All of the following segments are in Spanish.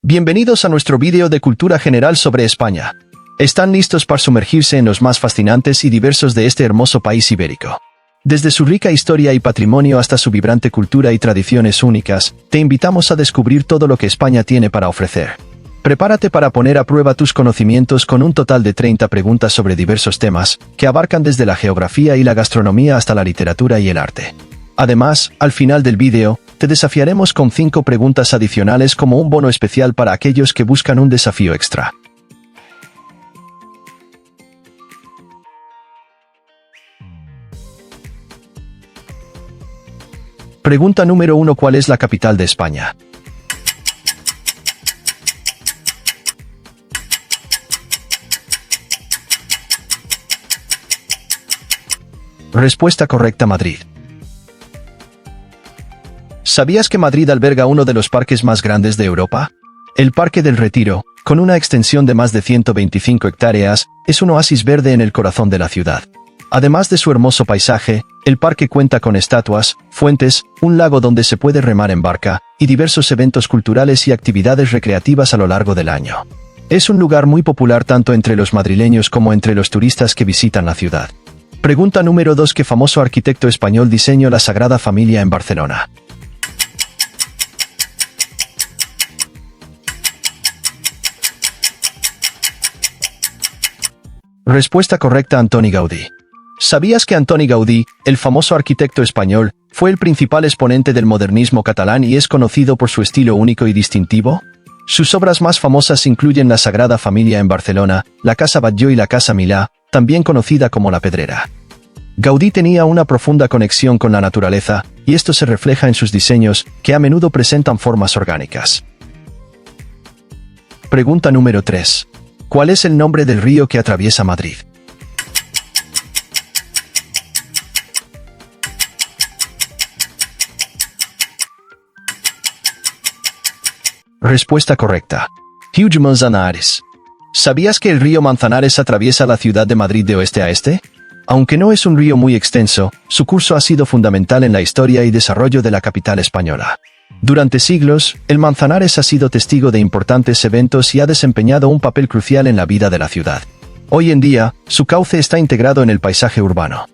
Bienvenidos a nuestro vídeo de cultura general sobre España. ¿Están listos para sumergirse en los más fascinantes y diversos de este hermoso país ibérico? Desde su rica historia y patrimonio hasta su vibrante cultura y tradiciones únicas, te invitamos a descubrir todo lo que España tiene para ofrecer. Prepárate para poner a prueba tus conocimientos con un total de 30 preguntas sobre diversos temas, que abarcan desde la geografía y la gastronomía hasta la literatura y el arte. Además, al final del vídeo, te desafiaremos con 5 preguntas adicionales como un bono especial para aquellos que buscan un desafío extra. Pregunta número 1. ¿Cuál es la capital de España? Respuesta correcta: Madrid. ¿Sabías que Madrid alberga uno de los parques más grandes de Europa? El Parque del Retiro, con una extensión de más de 125 hectáreas, es un oasis verde en el corazón de la ciudad. Además de su hermoso paisaje, el parque cuenta con estatuas, fuentes, un lago donde se puede remar en barca, y diversos eventos culturales y actividades recreativas a lo largo del año. Es un lugar muy popular tanto entre los madrileños como entre los turistas que visitan la ciudad. Pregunta número 2. ¿Qué famoso arquitecto español diseñó la Sagrada Familia en Barcelona? Respuesta correcta: Antoni Gaudí. ¿Sabías que Antoni Gaudí, el famoso arquitecto español, fue el principal exponente del modernismo catalán y es conocido por su estilo único y distintivo? Sus obras más famosas incluyen la Sagrada Familia en Barcelona, la Casa Batlló y la Casa Milà, también conocida como La Pedrera. Gaudí tenía una profunda conexión con la naturaleza, y esto se refleja en sus diseños, que a menudo presentan formas orgánicas. Pregunta número 3. ¿Cuál es el nombre del río que atraviesa Madrid? Respuesta correcta: Río Manzanares. ¿Sabías que el río Manzanares atraviesa la ciudad de Madrid de oeste a este? Aunque no es un río muy extenso, su curso ha sido fundamental en la historia y desarrollo de la capital española. Durante siglos, el Manzanares ha sido testigo de importantes eventos y ha desempeñado un papel crucial en la vida de la ciudad. Hoy en día, su cauce está integrado en el paisaje urbano.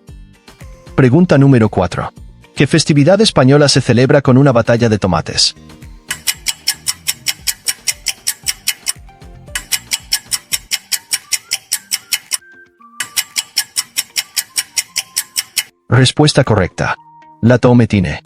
Pregunta número 4. ¿Qué festividad española se celebra con una batalla de tomates? Respuesta correcta: la Tometine.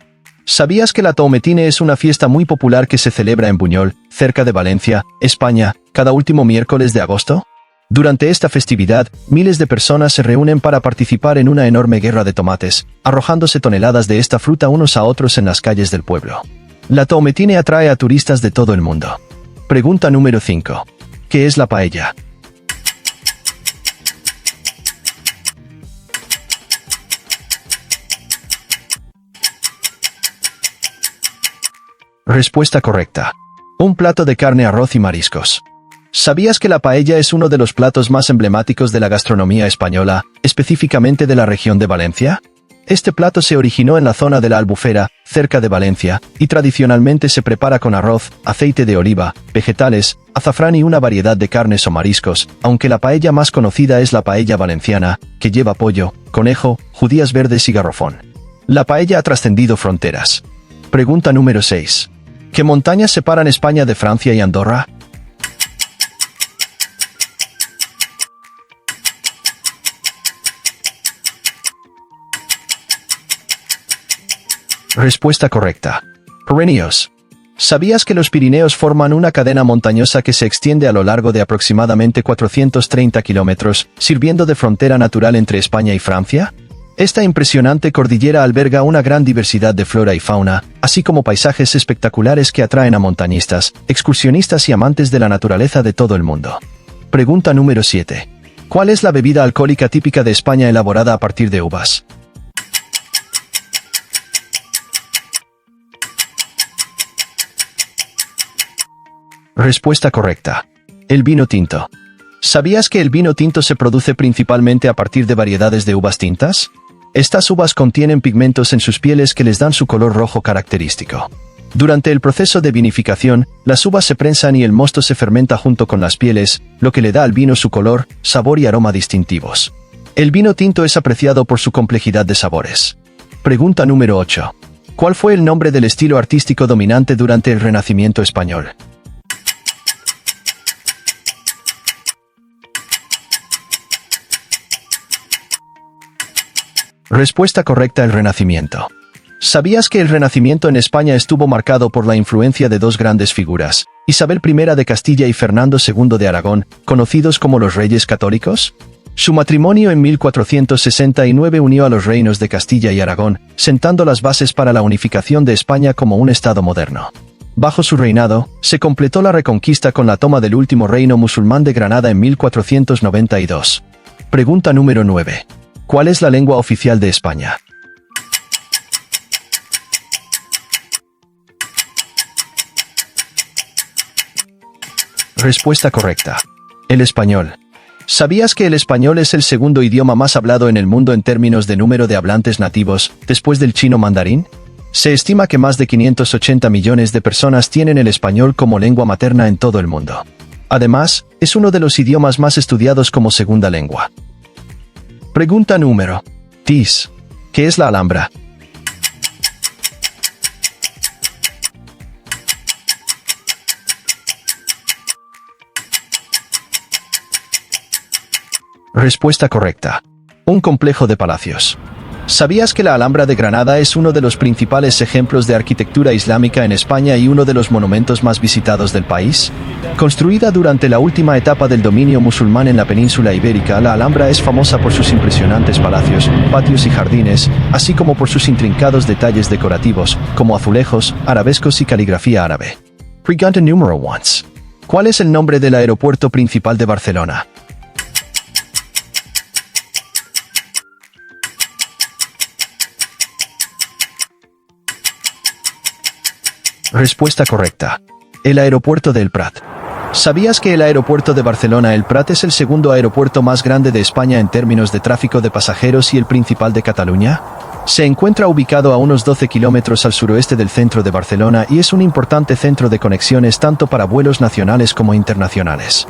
¿Sabías que la Tometine es una fiesta muy popular que se celebra en Buñol, cerca de Valencia, España, cada último miércoles de agosto? Durante esta festividad, miles de personas se reúnen para participar en una enorme guerra de tomates, arrojándose toneladas de esta fruta unos a otros en las calles del pueblo. La Tometine atrae a turistas de todo el mundo. Pregunta número 5. ¿Qué es la paella? Respuesta correcta: un plato de carne, arroz y mariscos. ¿Sabías que la paella es uno de los platos más emblemáticos de la gastronomía española, específicamente de la región de Valencia? Este plato se originó en la zona de la Albufera, cerca de Valencia, y tradicionalmente se prepara con arroz, aceite de oliva, vegetales, azafrán y una variedad de carnes o mariscos, aunque la paella más conocida es la paella valenciana, que lleva pollo, conejo, judías verdes y garrofón. La paella ha trascendido fronteras. Pregunta número 6. ¿Qué montañas separan España de Francia y Andorra? Respuesta correcta: Pirineos. ¿Sabías que los Pirineos forman una cadena montañosa que se extiende a lo largo de aproximadamente 430 kilómetros, sirviendo de frontera natural entre España y Francia? Esta impresionante cordillera alberga una gran diversidad de flora y fauna, así como paisajes espectaculares que atraen a montañistas, excursionistas y amantes de la naturaleza de todo el mundo. Pregunta número 7. ¿Cuál es la bebida alcohólica típica de España elaborada a partir de uvas? Respuesta correcta: el vino tinto. ¿Sabías que el vino tinto se produce principalmente a partir de variedades de uvas tintas? Estas uvas contienen pigmentos en sus pieles que les dan su color rojo característico. Durante el proceso de vinificación, las uvas se prensan y el mosto se fermenta junto con las pieles, lo que le da al vino su color, sabor y aroma distintivos. El vino tinto es apreciado por su complejidad de sabores. Pregunta número 8. ¿Cuál fue el nombre del estilo artístico dominante durante el Renacimiento español? Respuesta correcta: el Renacimiento. ¿Sabías que el Renacimiento en España estuvo marcado por la influencia de dos grandes figuras, Isabel I de Castilla y Fernando II de Aragón, conocidos como los Reyes Católicos? Su matrimonio en 1469 unió a los reinos de Castilla y Aragón, sentando las bases para la unificación de España como un estado moderno. Bajo su reinado, se completó la reconquista con la toma del último reino musulmán de Granada en 1492. Pregunta número 9. ¿Cuál es la lengua oficial de España? Respuesta correcta: el español. ¿Sabías que el español es el segundo idioma más hablado en el mundo en términos de número de hablantes nativos, después del chino mandarín? Se estima que más de 580 millones de personas tienen el español como lengua materna en todo el mundo. Además, es uno de los idiomas más estudiados como segunda lengua. Pregunta número 10. ¿Qué es la Alhambra? Respuesta correcta: un complejo de palacios. ¿Sabías que la Alhambra de Granada es uno de los principales ejemplos de arquitectura islámica en España y uno de los monumentos más visitados del país? Construida durante la última etapa del dominio musulmán en la península ibérica, la Alhambra es famosa por sus impresionantes palacios, patios y jardines, así como por sus intrincados detalles decorativos, como azulejos, arabescos y caligrafía árabe. Pregunta número 11. ¿Cuál es el nombre del aeropuerto principal de Barcelona? Respuesta correcta: el aeropuerto del Prat. ¿Sabías que el aeropuerto de Barcelona El Prat es el segundo aeropuerto más grande de España en términos de tráfico de pasajeros y el principal de Cataluña? Se encuentra ubicado a unos 12 kilómetros al suroeste del centro de Barcelona y es un importante centro de conexiones tanto para vuelos nacionales como internacionales.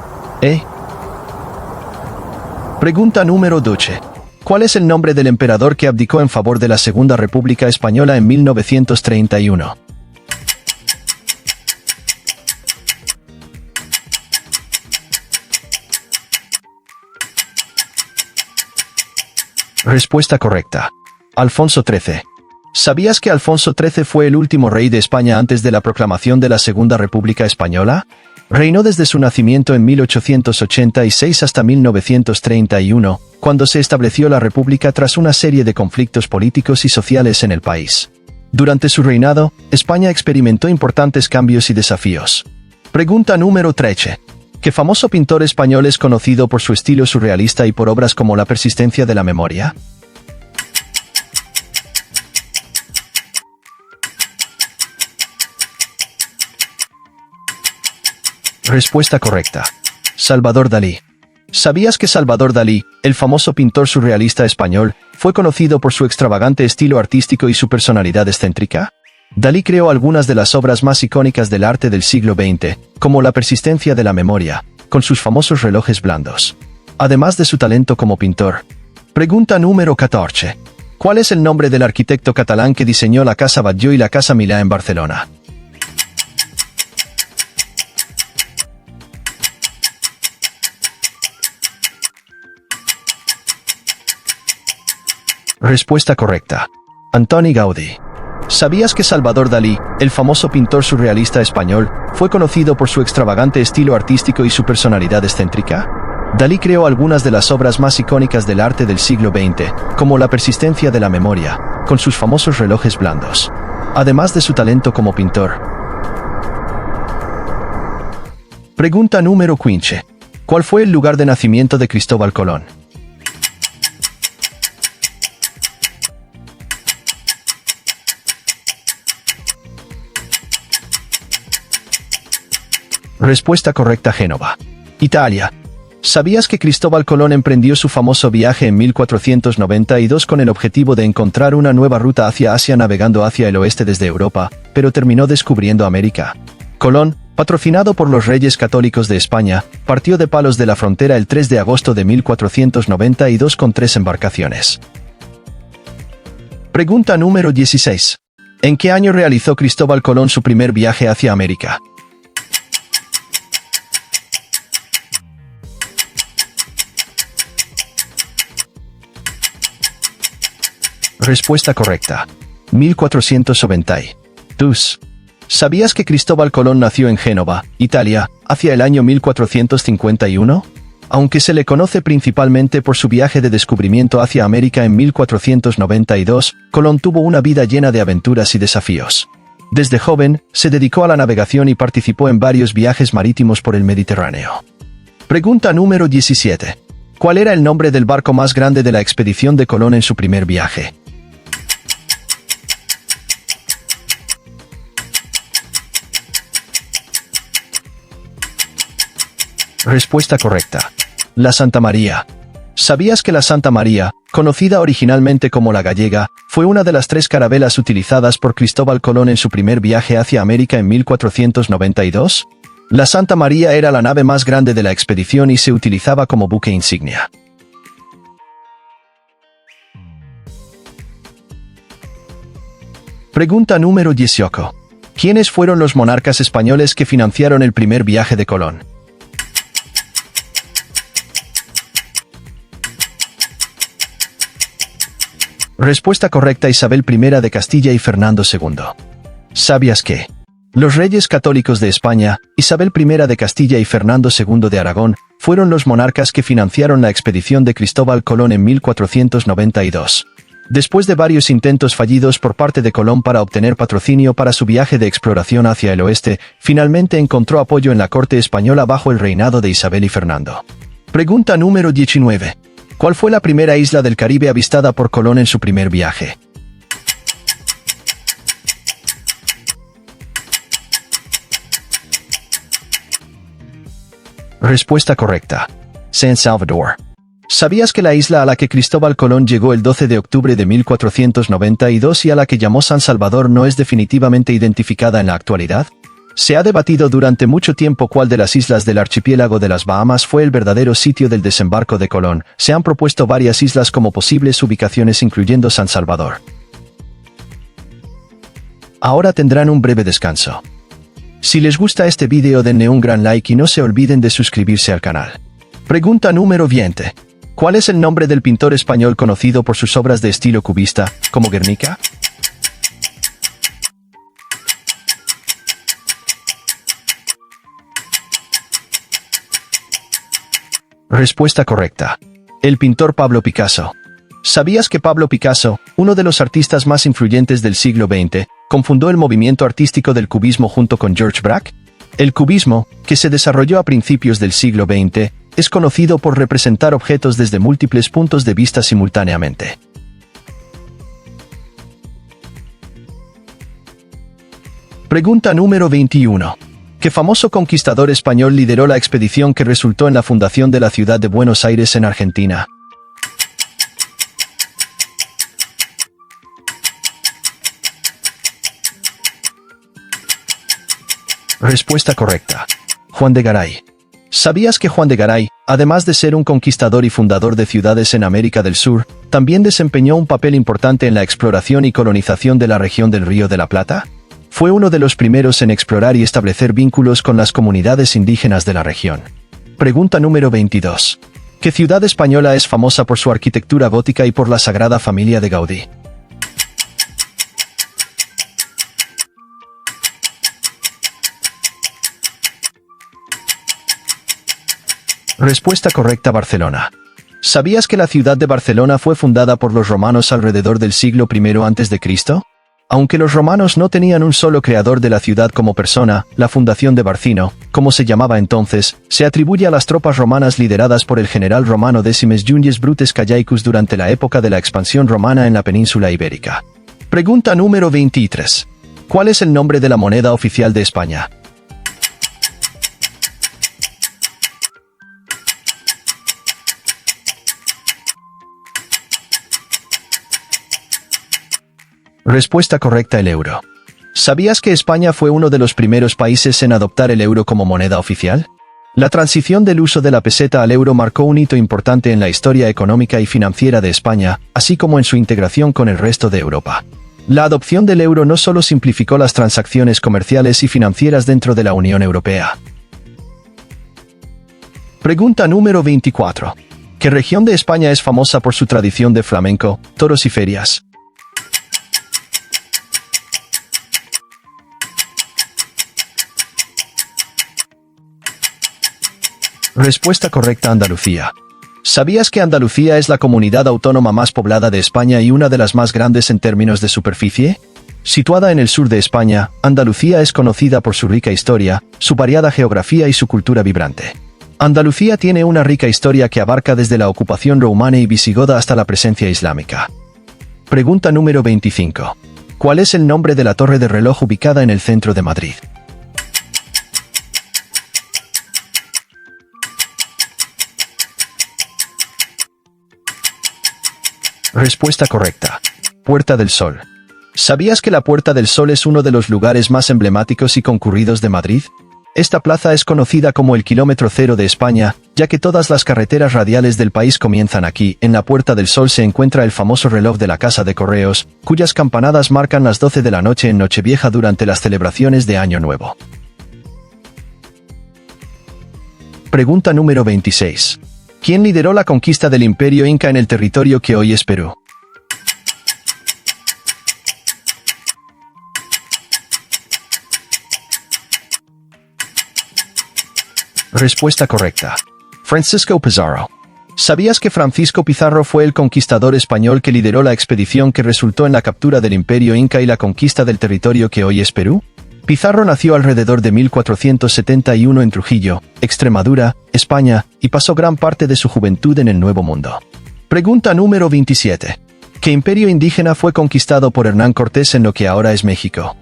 Pregunta número 12. ¿Cuál es el nombre del emperador que abdicó en favor de la Segunda República Española en 1931? Respuesta correcta: Alfonso XIII. ¿Sabías que Alfonso XIII fue el último rey de España antes de la proclamación de la Segunda República Española? Reinó desde su nacimiento en 1886 hasta 1931, cuando se estableció la República tras una serie de conflictos políticos y sociales en el país. Durante su reinado, España experimentó importantes cambios y desafíos. Pregunta número 13. ¿Qué famoso pintor español es conocido por su estilo surrealista y por obras como La persistencia de la memoria? Respuesta correcta: Salvador Dalí. ¿Sabías que Salvador Dalí, el famoso pintor surrealista español, fue conocido por su extravagante estilo artístico y su personalidad excéntrica? Dalí creó algunas de las obras más icónicas del arte del siglo XX, como La persistencia de la memoria, con sus famosos relojes blandos. Además de su talento como pintor. Pregunta número 14. ¿Cuál es el nombre del arquitecto catalán que diseñó la Casa Batlló y la Casa Milà en Barcelona? Respuesta correcta: Antoni Gaudí. ¿Sabías que Salvador Dalí, el famoso pintor surrealista español, fue conocido por su extravagante estilo artístico y su personalidad excéntrica? Dalí creó algunas de las obras más icónicas del arte del siglo XX, como La persistencia de la memoria, con sus famosos relojes blandos. Además de su talento como pintor. Pregunta número 15. ¿Cuál fue el lugar de nacimiento de Cristóbal Colón? Respuesta correcta: Génova, Italia. ¿Sabías que Cristóbal Colón emprendió su famoso viaje en 1492 con el objetivo de encontrar una nueva ruta hacia Asia navegando hacia el oeste desde Europa, pero terminó descubriendo América? Colón, patrocinado por los Reyes Católicos de España, partió de Palos de la Frontera el 3 de agosto de 1492 con 3 embarcaciones. Pregunta número 16. ¿En qué año realizó Cristóbal Colón su primer viaje hacia América? Respuesta correcta. 1492. ¿Sabías que Cristóbal Colón nació en Génova, Italia, hacia el año 1451? Aunque se le conoce principalmente por su viaje de descubrimiento hacia América en 1492, Colón tuvo una vida llena de aventuras y desafíos. Desde joven, se dedicó a la navegación y participó en varios viajes marítimos por el Mediterráneo. Pregunta número 17. ¿Cuál era el nombre del barco más grande de la expedición de Colón en su primer viaje? Respuesta correcta. La Santa María. ¿Sabías que la Santa María, conocida originalmente como la Gallega, fue una de las 3 carabelas utilizadas por Cristóbal Colón en su primer viaje hacia América en 1492? La Santa María era la nave más grande de la expedición y se utilizaba como buque insignia. Pregunta número 18. ¿Quiénes fueron los monarcas españoles que financiaron el primer viaje de Colón? Respuesta correcta. Isabel I de Castilla y Fernando II. ¿Sabías que los reyes católicos de España, Isabel I de Castilla y Fernando II de Aragón, fueron los monarcas que financiaron la expedición de Cristóbal Colón en 1492? Después de varios intentos fallidos por parte de Colón para obtener patrocinio para su viaje de exploración hacia el oeste, finalmente encontró apoyo en la corte española bajo el reinado de Isabel y Fernando. Pregunta número 19. ¿Cuál fue la primera isla del Caribe avistada por Colón en su primer viaje? Respuesta correcta. San Salvador. ¿Sabías que la isla a la que Cristóbal Colón llegó el 12 de octubre de 1492 y a la que llamó San Salvador no es definitivamente identificada en la actualidad? Se ha debatido durante mucho tiempo cuál de las islas del archipiélago de las Bahamas fue el verdadero sitio del desembarco de Colón. Se han propuesto varias islas como posibles ubicaciones incluyendo San Salvador. Ahora tendrán un breve descanso. Si les gusta este vídeo denle un gran like y no se olviden de suscribirse al canal. Pregunta número 20. ¿Cuál es el nombre del pintor español conocido por sus obras de estilo cubista, como Guernica? Respuesta correcta. El pintor Pablo Picasso. ¿Sabías que Pablo Picasso, uno de los artistas más influyentes del siglo XX, confundó el movimiento artístico del cubismo junto con George Braque? El cubismo, que se desarrolló a principios del siglo XX, es conocido por representar objetos desde múltiples puntos de vista simultáneamente. Pregunta número 21. ¿Qué famoso conquistador español lideró la expedición que resultó en la fundación de la ciudad de Buenos Aires en Argentina? Respuesta correcta. Juan de Garay. ¿Sabías que Juan de Garay, además de ser un conquistador y fundador de ciudades en América del Sur, también desempeñó un papel importante en la exploración y colonización de la región del Río de la Plata? Fue uno de los primeros en explorar y establecer vínculos con las comunidades indígenas de la región. Pregunta número 22. ¿Qué ciudad española es famosa por su arquitectura gótica y por la Sagrada Familia de Gaudí? Respuesta correcta. Barcelona. ¿Sabías que la ciudad de Barcelona fue fundada por los romanos alrededor del siglo I a.C.? Aunque los romanos no tenían un solo creador de la ciudad como persona, la fundación de Barcino, como se llamaba entonces, se atribuye a las tropas romanas lideradas por el general romano Decimus Junius Brutus Callaicus durante la época de la expansión romana en la península ibérica. Pregunta número 23. ¿Cuál es el nombre de la moneda oficial de España? Respuesta correcta: el euro. ¿Sabías que España fue uno de los primeros países en adoptar el euro como moneda oficial? La transición del uso de la peseta al euro marcó un hito importante en la historia económica y financiera de España, así como en su integración con el resto de Europa. La adopción del euro no solo simplificó las transacciones comerciales y financieras dentro de la Unión Europea. Pregunta número 24. ¿Qué región de España es famosa por su tradición de flamenco, toros y ferias? Respuesta correcta: Andalucía. ¿Sabías que Andalucía es la comunidad autónoma más poblada de España y una de las más grandes en términos de superficie? Situada en el sur de España, Andalucía es conocida por su rica historia, su variada geografía y su cultura vibrante. Andalucía tiene una rica historia que abarca desde la ocupación romana y visigoda hasta la presencia islámica. Pregunta número 25. ¿Cuál es el nombre de la torre de reloj ubicada en el centro de Madrid? Respuesta correcta: Puerta del Sol. ¿Sabías que la Puerta del Sol es uno de los lugares más emblemáticos y concurridos de Madrid? Esta plaza es conocida como el kilómetro cero de España, ya que todas las carreteras radiales del país comienzan aquí. En la Puerta del Sol se encuentra el famoso reloj de la Casa de Correos, cuyas campanadas marcan las 12 de la noche en Nochevieja durante las celebraciones de Año Nuevo. Pregunta número 26. ¿Quién lideró la conquista del Imperio Inca en el territorio que hoy es Perú? Respuesta correcta: Francisco Pizarro. ¿Sabías que Francisco Pizarro fue el conquistador español que lideró la expedición que resultó en la captura del Imperio Inca y la conquista del territorio que hoy es Perú? Pizarro nació alrededor de 1471 en Trujillo, Extremadura, España, y pasó gran parte de su juventud en el Nuevo Mundo. Pregunta número 27. ¿Qué imperio indígena fue conquistado por Hernán Cortés en lo que ahora es México?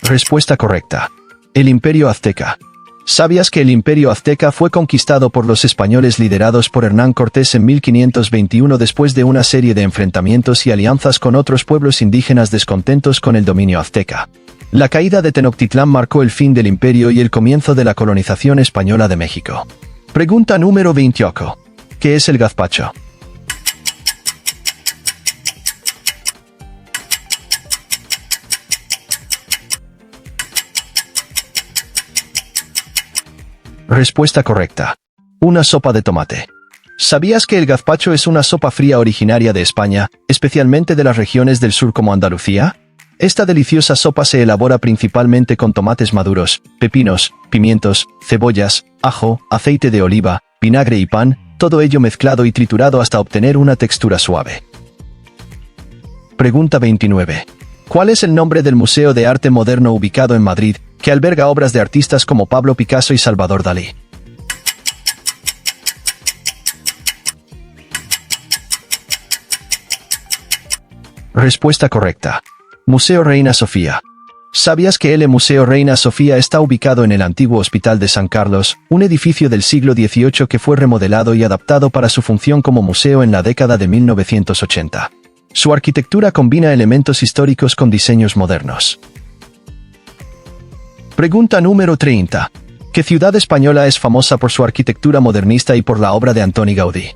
Respuesta correcta: el Imperio Azteca. ¿Sabías que el Imperio Azteca fue conquistado por los españoles liderados por Hernán Cortés en 1521 después de una serie de enfrentamientos y alianzas con otros pueblos indígenas descontentos con el dominio azteca? La caída de Tenochtitlán marcó el fin del imperio y el comienzo de la colonización española de México. Pregunta número 28. ¿Qué es el gazpacho? Respuesta correcta: una sopa de tomate. ¿Sabías que el gazpacho es una sopa fría originaria de España, especialmente de las regiones del sur como Andalucía? Esta deliciosa sopa se elabora principalmente con tomates maduros, pepinos, pimientos, cebollas, ajo, aceite de oliva, vinagre y pan, todo ello mezclado y triturado hasta obtener una textura suave. Pregunta 29. ¿Cuál es el nombre del Museo de Arte Moderno ubicado en Madrid, que alberga obras de artistas como Pablo Picasso y Salvador Dalí? Respuesta correcta: Museo Reina Sofía. ¿Sabías que el Museo Reina Sofía está ubicado en el antiguo Hospital de San Carlos, un edificio del siglo XVIII que fue remodelado y adaptado para su función como museo en la década de 1980? Su arquitectura combina elementos históricos con diseños modernos. Pregunta número 30. ¿Qué ciudad española es famosa por su arquitectura modernista y por la obra de Antoni Gaudí?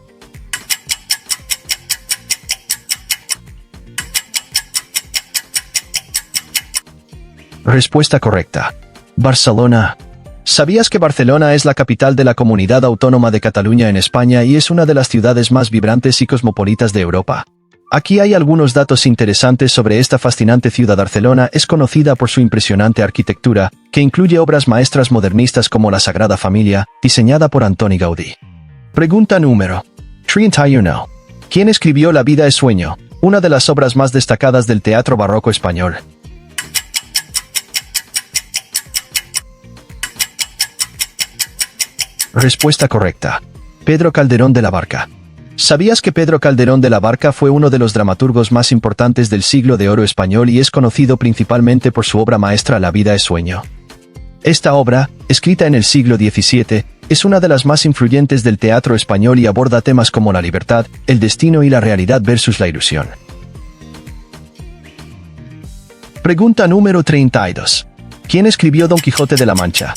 Respuesta correcta: Barcelona. ¿Sabías que Barcelona es la capital de la Comunidad Autónoma de Cataluña en España y es una de las ciudades más vibrantes y cosmopolitas de Europa? Aquí hay algunos datos interesantes sobre esta fascinante ciudad. Barcelona es conocida por su impresionante arquitectura, que incluye obras maestras modernistas como la Sagrada Familia, diseñada por Antoni Gaudí. Pregunta número 31. ¿Quién escribió La vida es sueño, una de las obras más destacadas del teatro barroco español? Respuesta correcta: Pedro Calderón de la Barca. ¿Sabías que Pedro Calderón de la Barca fue uno de los dramaturgos más importantes del siglo de oro español y es conocido principalmente por su obra maestra La vida es sueño? Esta obra, escrita en el siglo XVII, es una de las más influyentes del teatro español y aborda temas como la libertad, el destino y la realidad versus la ilusión. Pregunta número 32. ¿Quién escribió Don Quijote de la Mancha?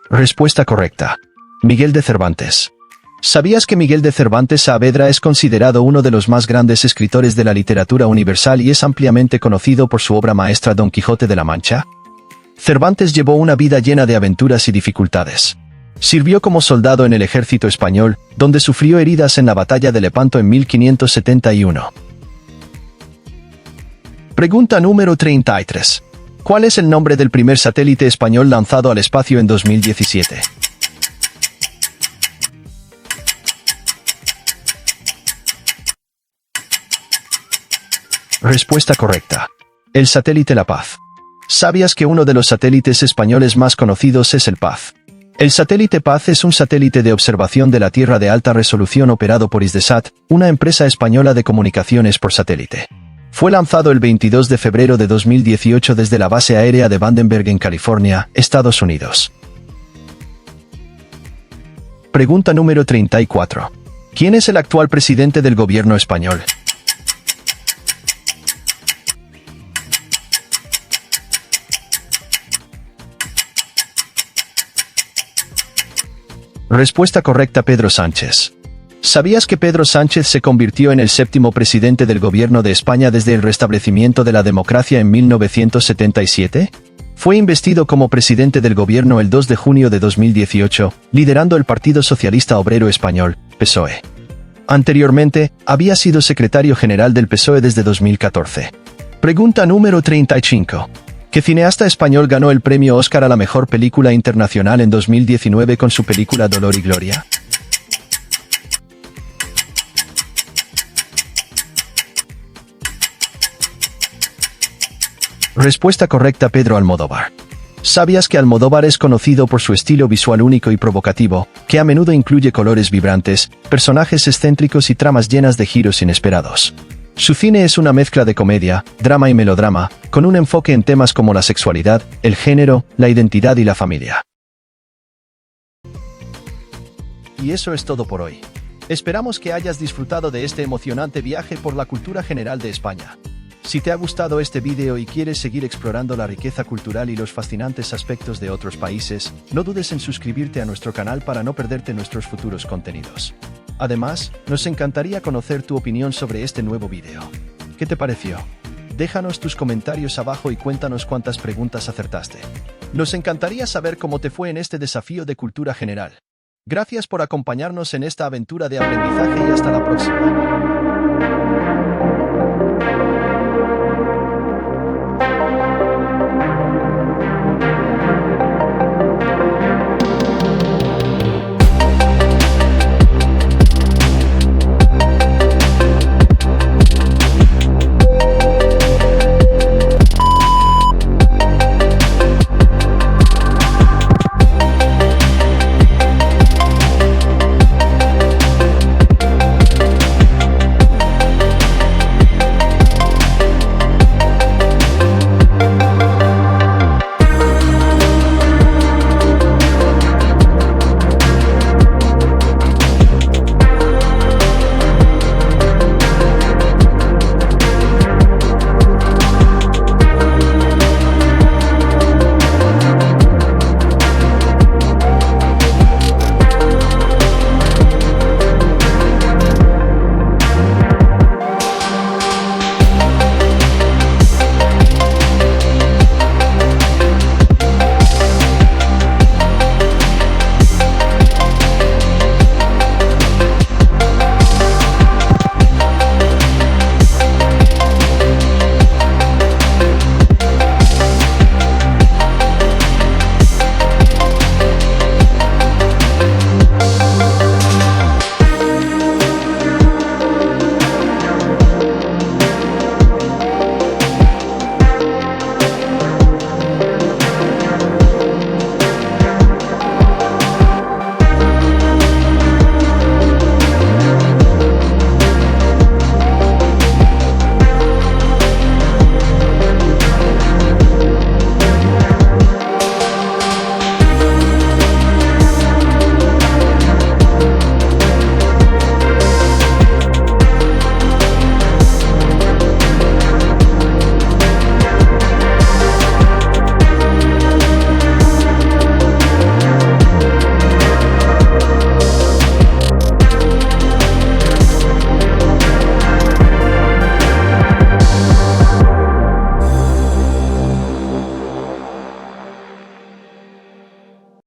Respuesta correcta. Miguel de Cervantes. ¿Sabías que Miguel de Cervantes Saavedra es considerado uno de los más grandes escritores de la literatura universal y es ampliamente conocido por su obra maestra Don Quijote de la Mancha? Cervantes llevó una vida llena de aventuras y dificultades. Sirvió como soldado en el ejército español, donde sufrió heridas en la batalla de Lepanto en 1571. Pregunta número 33. ¿Cuál es el nombre del primer satélite español lanzado al espacio en 2017? Respuesta correcta. El satélite La Paz. ¿Sabías que uno de los satélites españoles más conocidos es el Paz? El satélite Paz es un satélite de observación de la Tierra de alta resolución operado por Hisdesat, una empresa española de comunicaciones por satélite. Fue lanzado el 22 de febrero de 2018 desde la base aérea de Vandenberg en California, Estados Unidos. Pregunta número 34. ¿Quién es el actual presidente del gobierno español? Respuesta correcta: Pedro Sánchez. ¿Sabías que Pedro Sánchez se convirtió en el séptimo presidente del gobierno de España desde el restablecimiento de la democracia en 1977? Fue investido como presidente del gobierno el 2 de junio de 2018, liderando el Partido Socialista Obrero Español, PSOE. Anteriormente, había sido secretario general del PSOE desde 2014. Pregunta número 35. ¿Qué cineasta español ganó el premio Oscar a la mejor película internacional en 2019 con su película Dolor y Gloria? Respuesta correcta: Pedro Almodóvar. ¿Sabías que Almodóvar es conocido por su estilo visual único y provocativo, que a menudo incluye colores vibrantes, personajes excéntricos y tramas llenas de giros inesperados? Su cine es una mezcla de comedia, drama y melodrama, con un enfoque en temas como la sexualidad, el género, la identidad y la familia. Y eso es todo por hoy. Esperamos que hayas disfrutado de este emocionante viaje por la cultura general de España. Si te ha gustado este vídeo y quieres seguir explorando la riqueza cultural y los fascinantes aspectos de otros países, no dudes en suscribirte a nuestro canal para no perderte nuestros futuros contenidos. Además, nos encantaría conocer tu opinión sobre este nuevo vídeo. ¿Qué te pareció? Déjanos tus comentarios abajo y cuéntanos cuántas preguntas acertaste. Nos encantaría saber cómo te fue en este desafío de cultura general. Gracias por acompañarnos en esta aventura de aprendizaje y hasta la próxima.